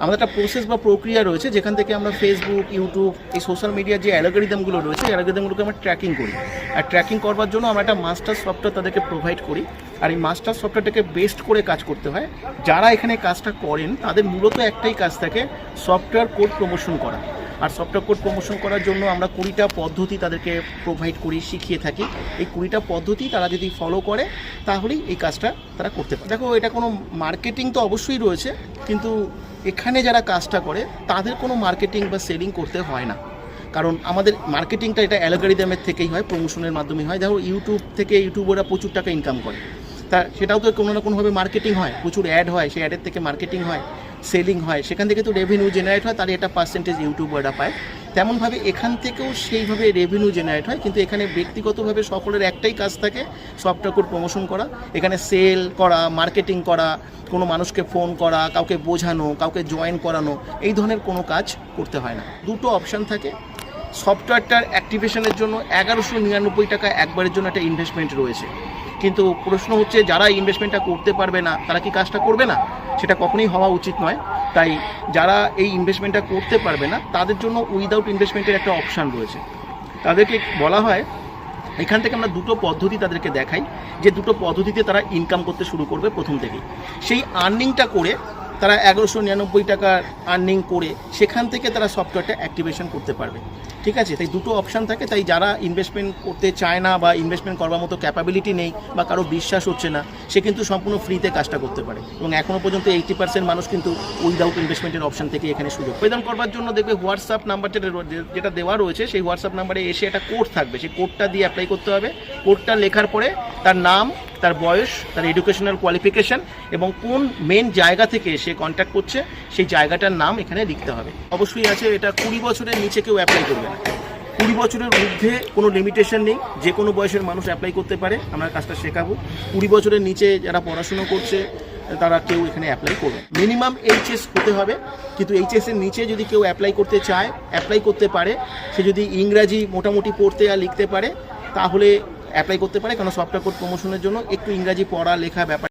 আমাদের একটা প্রসেস বা প্রক্রিয়া রয়েছে যেখান থেকে আমরা ফেসবুক, ইউটিউব, এই সোশ্যাল মিডিয়ার যে অ্যালগরিদমগুলো রয়েছে এই অ্যালগরিদমগুলোকে আমরা ট্র্যাকিং করি। আর ট্র্যাকিং করবার জন্য আমরা একটা মাস্টার সফটওয়্যার তাদেরকে প্রোভাইড করি। আর এই মাস্টার সফটওয়্যারটাকে বেস্ট করে কাজ করতে হয়। যারা এখানে কাজটা করেন তাদের মূলত একটাই কাজ থাকে, সফটওয়্যার কোড প্রমোশন করা। আর সফটওয়্যার কোড প্রমোশন করার জন্য আমরা 20টা পদ্ধতি তাদেরকে প্রোভাইড করি, শিখিয়ে থাকি। এই 20টা পদ্ধতি তারা যদি ফলো করে তাহলেই এই কাজটা তারা করতে পারে। দেখো, এটা কোনো মার্কেটিং তো অবশ্যই রয়েছে, কিন্তু এখানে যারা কাজটা করে তাদের কোনো মার্কেটিং বা সেলিং করতে হয় না। কারণ আমাদের মার্কেটিংটা এটা অ্যালগরিদমের থেকেই হয়, প্রমোশনের মাধ্যমে হয়। দেখো, ইউটিউব থেকে ইউটিউবাররা প্রচুর টাকা ইনকাম করে, তা সেটাও তো কোনো না কোনোভাবে মার্কেটিং হয়, প্রচুর অ্যাড হয়, সেই অ্যাডের থেকে মার্কেটিং হয়, সেলিং হয়, সেখান থেকে তো রেভিনিউ জেনারেট হয়, তার একটা পার্সেন্টেজ ইউটিউবাররা পায়। তেমনভাবে এখান থেকেও সেইভাবে রেভিনিউ জেনারেট হয়। কিন্তু এখানে ব্যক্তিগতভাবে সকলের একটাই কাজ থাকে, সফটওয়্যার কোড প্রমোশন করা। এখানে সেল করা, মার্কেটিং করা, কোনো মানুষকে ফোন করা, কাউকে বোঝানো, কাউকে জয়েন করানো, এই ধরনের কোনো কাজ করতে হয় না। দুটো অপশান থাকে। সফটওয়্যারটার অ্যাক্টিভেশনের জন্য 1199 টাকা একবারের জন্য একটা ইনভেস্টমেন্ট রয়েছে। কিন্তু প্রশ্ন হচ্ছে, যারা ইনভেস্টমেন্টটা করতে পারবে না তারা কি কাজটা করবে না? সেটা কখনোই হওয়া উচিত নয়। তাই যারা এই ইনভেস্টমেন্টটা করতে পারবে না তাদের জন্য উইদাউট ইনভেস্টমেন্টের একটা অপশান রয়েছে। তাদেরকে বলা হয়, এখান থেকে আমরা দুটো পদ্ধতি তাদেরকে দেখাই, যে দুটো পদ্ধতিতে তারা ইনকাম করতে শুরু করবে প্রথম থেকেই। সেই আর্নিংটা করে তারা 1199 টাকার আর্নিং করে সেখান থেকে তারা সফটওয়্যারটা অ্যাক্টিভেশন করতে পারবে। ঠিক আছে, তাই দুটো অপশান থাকে। তাই যারা ইনভেস্টমেন্ট করতে চায় না বা ইনভেস্টমেন্ট করবার মতো ক্যাপাবিলিটি নেই বা কারো বিশ্বাস হচ্ছে না, সে কিন্তু সম্পূর্ণ ফ্রিতে কাজটা করতে পারে। এবং এখনও পর্যন্ত 80% মানুষ কিন্তু উইদাউট ইনভেস্টমেন্টের অপশান থেকে এখানে সুযোগ আবেদন করবার জন্য দেখবে হোয়াটসঅ্যাপ নাম্বার যেটা দেওয়া রয়েছে, সেই হোয়াটসঅ্যাপ নাম্বারে এসে একটা কোড থাকবে, সেই কোডটা দিয়ে অ্যাপ্লাই করতে হবে। কোডটা লেখার পরে তার নাম, তার বয়স, তার এডুকেশনাল কোয়ালিফিকেশান এবং কোন মেন জায়গা থেকে সে কন্ট্যাক্ট করছে সেই জায়গাটার নাম এখানে লিখতে হবে। অবশ্যই আছে, এটা 20 বছরের নিচে কেউ অ্যাপ্লাই করবে না। 20 বছরের ঊর্ধ্বে কোনো লিমিটেশন নেই, যে কোনো বয়সের মানুষ অ্যাপ্লাই করতে পারে, আমরা কাজটা শেখাবো। 20 বছরের নিচে যারা পড়াশুনো করছে তারা কেউ এখানে অ্যাপ্লাই করবে। মিনিমাম এইচএস হতে হবে, কিন্তু এইচএসের নিচে যদি কেউ অ্যাপ্লাই করতে চায় অ্যাপ্লাই করতে পারে। সে যদি ইংরাজি মোটামুটি পড়তে আর লিখতে পারে তাহলে অ্যাপ্লাই করতে পারে, কারণ সফটওয়্যার কোড প্রমোশনের জন্য একটু ইংরাজি পড়া লেখা ব্যাপার